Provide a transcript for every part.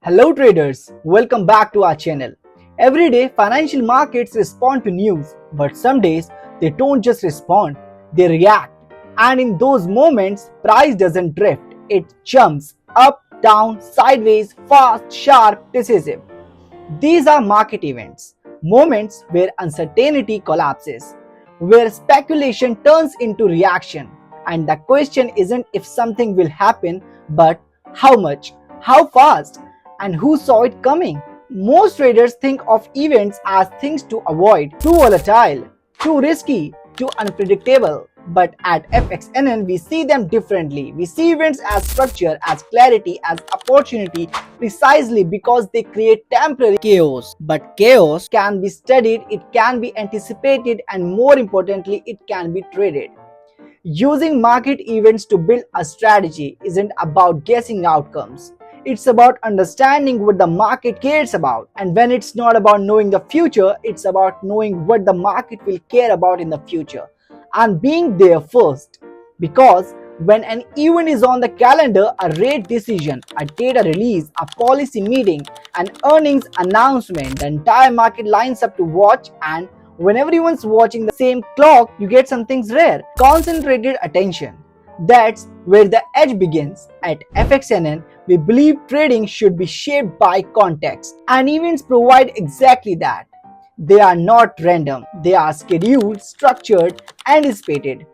Hello traders, welcome back to our channel. Every day financial markets respond to news, but some days they don't just respond, they react. And in those moments, price doesn't drift, it jumps up, down, sideways, fast, sharp, decisive. These are market events, moments where uncertainty collapses, where speculation turns into reaction. And the question isn't if something will happen, but how much, how fast, and who saw it coming. Most traders think of events as things to avoid, too volatile, too risky, too unpredictable. But at FXNN, we see them differently. We see events as structure, as clarity, as opportunity, precisely because they create temporary chaos. But chaos can be studied, it can be anticipated, and more importantly, it can be traded. Using market events to build a strategy isn't about guessing outcomes. It's about understanding what the market cares about. And when it's not about knowing the future, it's about knowing what the market will care about in the future and being there first. Because when an event is on the calendar, a rate decision, a data release, a policy meeting, an earnings announcement, the entire market lines up to watch. And when everyone's watching the same clock, you get some things rare: concentrated attention. That's where the edge begins. At FXNN, we believe trading should be shaped by context, and events provide exactly that. They are not random, they are scheduled, structured, anticipated.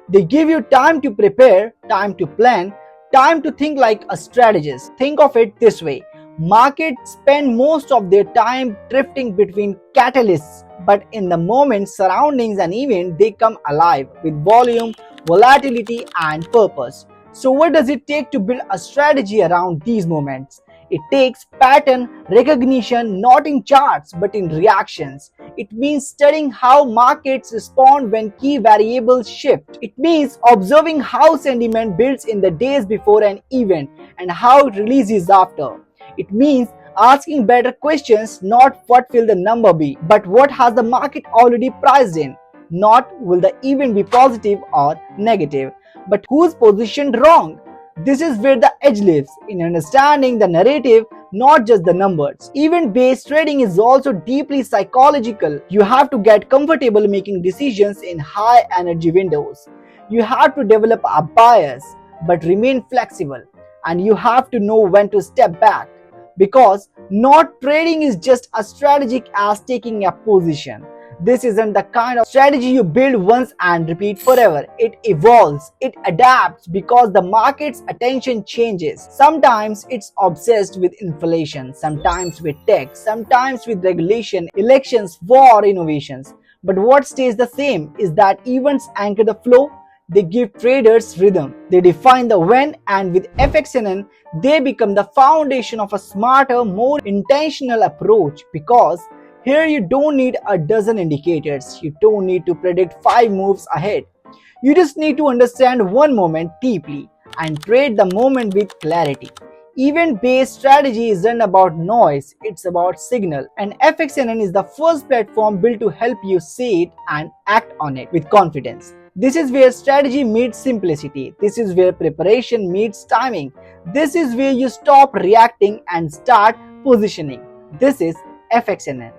They give you time to prepare, time to plan, time to think like a strategist. Think of it this way: markets spend most of their time drifting between catalysts, but in the moment surrounding an event, they come alive with volume, volatility, and purpose. So what does it take to build a strategy around these moments? It takes pattern recognition, not in charts but in reactions. It means studying how markets respond when key variables shift. It means observing how sentiment builds in the days before an event and how it releases after. It means asking better questions, not what will the number be, but what has the market already priced in. Not will the event be positive or negative, but who's positioned wrong. This is where the edge lives, in understanding the narrative, not just the numbers. Event-based trading is also deeply psychological. You have to get comfortable making decisions in high energy windows. You have to develop a bias, but remain flexible. And you have to know when to step back. Because not trading is just as strategic as taking a position. This isn't the kind of strategy you build once and repeat forever. It evolves, it adapts because the market's attention changes. Sometimes it's obsessed with inflation, sometimes with tech, sometimes with regulation, elections, war, innovations. But what stays the same is that events anchor the flow. They give traders rhythm. They define the when, and with FXNN, they become the foundation of a smarter, more intentional approach. Because here you don't need a dozen indicators. You don't need to predict 5 moves ahead. You just need to understand one moment deeply and trade the moment with clarity. Event-based strategy isn't about noise, it's about signal. And FXNN is the first platform built to help you see it and act on it with confidence. This is where strategy meets simplicity. This is where preparation meets timing. This is where you stop reacting and start positioning. This is FXNN.